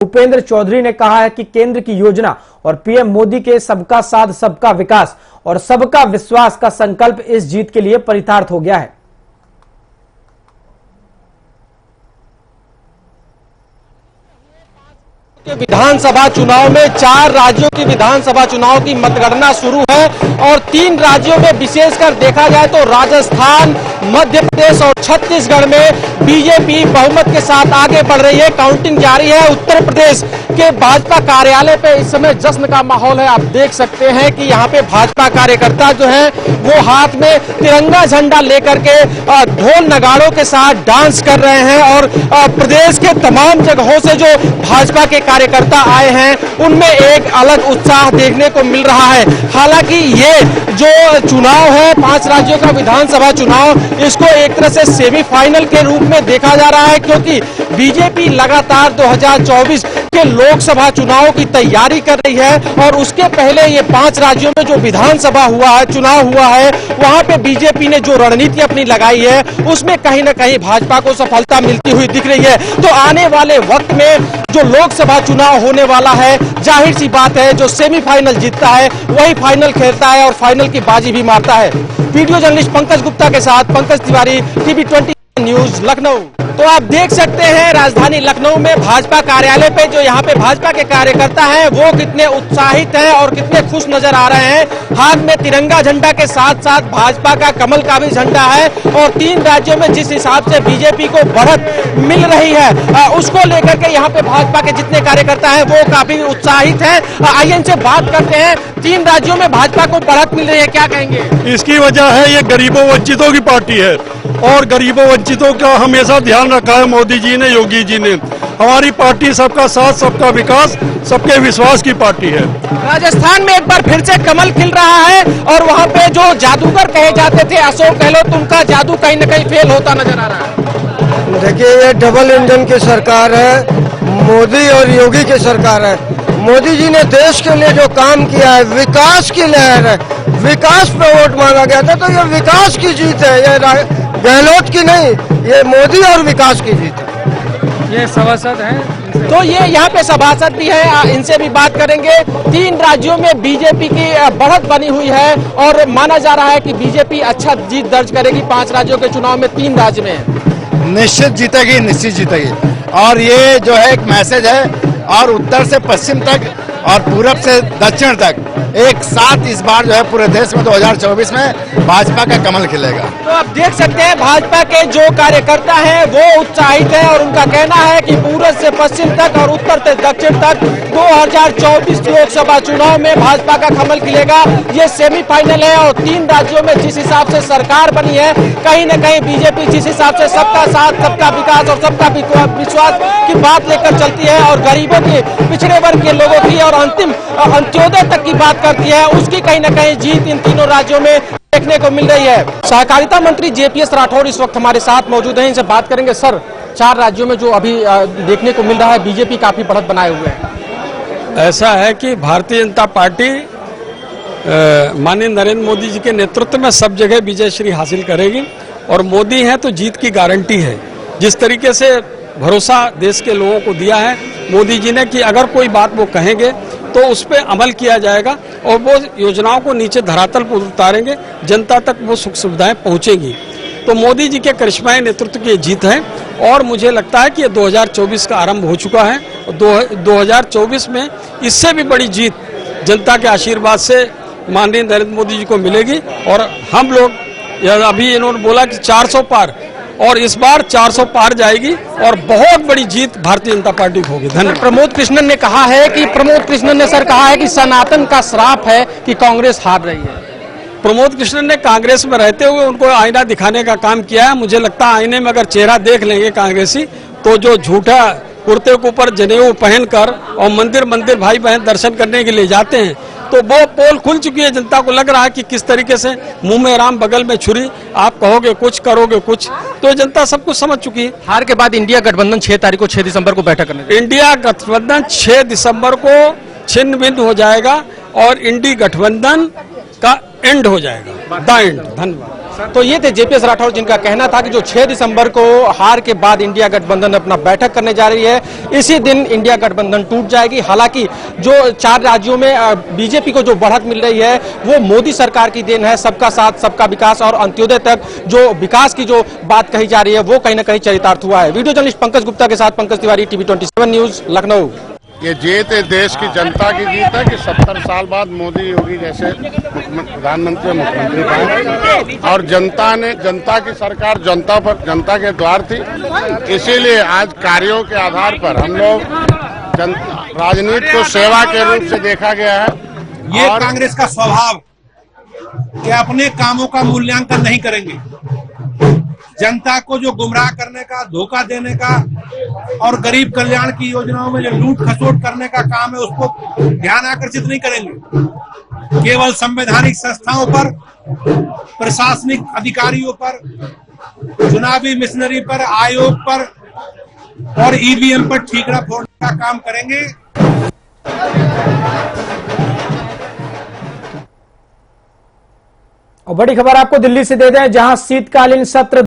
भूपेंद्र चौधरी ने कहा है कि केंद्र की योजना और पीएम मोदी के सबका साथ सबका विकास और सबका विश्वास का संकल्प इस जीत के लिए परितार्थ हो गया है। विधानसभा चुनाव में 4 राज्यों की विधानसभा चुनाव की मतगणना शुरू है और 3 राज्यों में विशेषकर देखा जाए तो राजस्थान, मध्य प्रदेश और छत्तीसगढ़ में बीजेपी बहुमत के साथ आगे बढ़ रही है। काउंटिंग जारी है। उत्तर प्रदेश के भाजपा कार्यालय पे इस समय जश्न का माहौल है। आप देख सकते हैं कि यहाँ पे भाजपा कार्यकर्ता जो है वो हाथ में तिरंगा झंडा लेकर के ढोल नगाड़ों के साथ डांस कर रहे हैं और प्रदेश के तमाम जगहों से जो भाजपा के कार्यकर्ता आए हैं उनमें एक अलग उत्साह देखने को मिल रहा है। हालांकि ये जो चुनाव है 5 राज्यों का विधानसभा चुनाव, इसको एक तरह से सेमीफाइनल के रूप में देखा जा रहा है क्योंकि बीजेपी लगातार 2024 के लोकसभा चुनाव की तैयारी कर रही है और उसके पहले ये 5 राज्यों में जो विधानसभा हुआ है, चुनाव हुआ है, वहां पे बीजेपी ने जो रणनीति अपनी लगाई है उसमें कहीं ना कहीं भाजपा को सफलता मिलती हुई दिख रही है। तो आने वाले वक्त में जो लोकसभा चुनाव होने वाला है, जाहिर सी बात है जो सेमीफाइनल जीतता है वही फाइनल खेलता है और फाइनल की बाजी भी मारता है। वीडियो जर्नलिस्ट पंकज गुप्ता के साथ पंकज तिवारी, टीवी 20 न्यूज, लखनऊ। तो आप देख सकते हैं राजधानी लखनऊ में भाजपा कार्यालय पे जो यहाँ पे भाजपा के कार्यकर्ता हैं वो कितने उत्साहित हैं और कितने खुश नजर आ रहे हैं। हाथ में तिरंगा झंडा के साथ साथ भाजपा का कमल का भी झंडा है और 3 राज्यों में जिस हिसाब से बीजेपी को बढ़त मिल रही है उसको लेकर के यहाँ पे भाजपा के जितने कार्यकर्ता हैं वो काफी उत्साहित हैं। आइए इनसे बात करते हैं। 3 राज्यों में भाजपा को बढ़त मिल रही है, क्या कहेंगे? इसकी वजह है ये गरीबों वंचितों की पार्टी है और गरीबों वंचितों का हमेशा ध्यान रखा है मोदी जी ने, योगी जी ने। हमारी पार्टी सबका साथ सबका विकास सबके विश्वास की पार्टी है। राजस्थान में एक बार फिर से कमल खिल रहा है और वहाँ पे जो जादूगर कहे जाते थे अशोक गहलोत, उनका जादू कहीं न कहीं फेल होता नजर आ रहा है। देखिए ये डबल इंजन की सरकार है, मोदी और योगी की सरकार है। मोदी जी ने देश के लिए जो काम किया है, विकास की लहर है, विकास पे वोट मांगा गया था, तो ये विकास की जीत है, ये गहलोत की नहीं, ये मोदी और विकास की जीत है। ये सभासद हैं, तो ये यहाँ पे सभासद भी है, इनसे भी बात करेंगे। 3 राज्यों में बीजेपी की बढ़त बनी हुई है और माना जा रहा है कि बीजेपी अच्छा जीत दर्ज करेगी 5 राज्यों के चुनाव में। 3 राज्य में निश्चित जीतेगी, निश्चित जीतेगी। और ये जो है एक मैसेज है और उत्तर से पश्चिम तक और पूरब से दक्षिण तक एक साथ इस बार जो है पूरे देश में 2024 में भाजपा का कमल खिलेगा। तो आप देख सकते हैं भाजपा के जो कार्यकर्ता हैं वो उत्साहित हैं और उनका कहना है कि पूरब से पश्चिम तक और उत्तर से दक्षिण तक 2024 लोकसभा चुनाव में भाजपा का कमल खिलेगा। ये सेमीफाइनल है और 3 राज्यों में जिस हिसाब से सरकार बनी है, कहीं न कहीं बीजेपी जिस हिसाब से सबका साथ सबका विकास और सबका विश्वास की बात लेकर चलती है और गरीबों की, पिछड़े वर्ग के लोगों की और अंतिम अंत्योदय तक की बात करती है, उसकी कहीं न कहीं जीत इन 3 राज्यों में देखने को मिल रही है। सहकारिता मंत्री जेपीएस राठौड़ इस वक्त हमारे साथ मौजूद हैं, इनसे बात करेंगे। सर, 4 राज्यों में जो अभी देखने को मिल रहा है बीजेपी काफी बढ़त बनाए हुए है। ऐसा है कि भारतीय जनता पार्टी माननीय नरेंद्र मोदी जी के नेतृत्व में सब जगह विजयश्री हासिल करेगी और मोदी हैं तो जीत की गारंटी है। जिस तरीके से भरोसा देश के लोगों को दिया है मोदी जी ने कि अगर कोई बात वो कहेंगे तो उस पर अमल किया जाएगा और वो योजनाओं को नीचे धरातल पर उतारेंगे, जनता तक वो सुख सुविधाएं पहुंचेंगी। तो मोदी जी के करिश्माई नेतृत्व की जीत है और मुझे लगता है कि ये 2024 का आरंभ हो चुका है और 2024 में इससे भी बड़ी जीत जनता के आशीर्वाद से माननीय नरेंद्र मोदी जी को मिलेगी। और हम लोग अभी इन्होंने बोला कि 400 पार, और इस बार 400 पार जाएगी और बहुत बड़ी जीत भारतीय जनता पार्टी को होगी। धन्यवाद। प्रमोद कृष्णन ने कहा है कि सर कहा है कि सनातन का श्राप है कि कांग्रेस हार रही है। प्रमोद कृष्णन ने कांग्रेस में रहते हुए उनको आईना दिखाने का काम किया है। मुझे लगता है आईने में अगर चेहरा देख लेंगे कांग्रेसी तो जो झूठा कुर्ते के ऊपर जनेऊ पहनकर और मंदिर भाई बहन दर्शन करने के लिए जाते हैं तो वो पोल खुल चुकी है। जनता को लग रहा है कि किस तरीके से मुंह में राम बगल में छुरी, आप कहोगे कुछ करोगे कुछ, तो जनता सब कुछ समझ चुकी है। हार के बाद इंडिया गठबंधन 6 दिसंबर को बैठक करने, इंडिया गठबंधन 6 दिसंबर को छिन्न भिन्न हो जाएगा और इंडी गठबंधन का एंड हो जाएगा, द एंड। धन्यवाद। तो ये थे जेपीएस राठौर, जिनका कहना था कि जो 6 दिसंबर को हार के बाद इंडिया गठबंधन अपना बैठक करने जा रही है, इसी दिन इंडिया गठबंधन टूट जाएगी। हालांकि जो 4 राज्यों में बीजेपी को जो बढ़त मिल रही है वो मोदी सरकार की देन है। सबका साथ, सबका विकास और अंत्योदय तक जो विकास की जो बात कही जा रही है वो कहीं ना कहीं चरितार्थ हुआ है। वीडियो जर्नलिस्ट पंकज गुप्ता के साथ पंकज तिवारी, टीवी 27 न्यूज, लखनऊ। ये जीत देश की जनता की जीत है कि 70 साल बाद मोदी योगी जैसे प्रधानमंत्री मुख्यमंत्री बने और जनता की सरकार जनता के द्वार थी। इसीलिए आज कार्यों के आधार पर हम लोग राजनीति को सेवा के रूप से देखा गया है। ये कांग्रेस का स्वभाव कि अपने कामों का मूल्यांकन नहीं करेंगे, जनता को जो गुमराह करने का, धोखा देने का और गरीब कल्याण की योजनाओं में जो लूट खसोट करने का काम है उसको ध्यान आकर्षित नहीं करेंगे। केवल संवैधानिक संस्थाओं पर, प्रशासनिक अधिकारियों पर, चुनावी मिशनरी पर, आयोग पर और ईवीएम पर ठीकरा फोड़ने का काम करेंगे। और बड़ी खबर आपको दिल्ली से दे दें, जहां शीतकालीन सत्र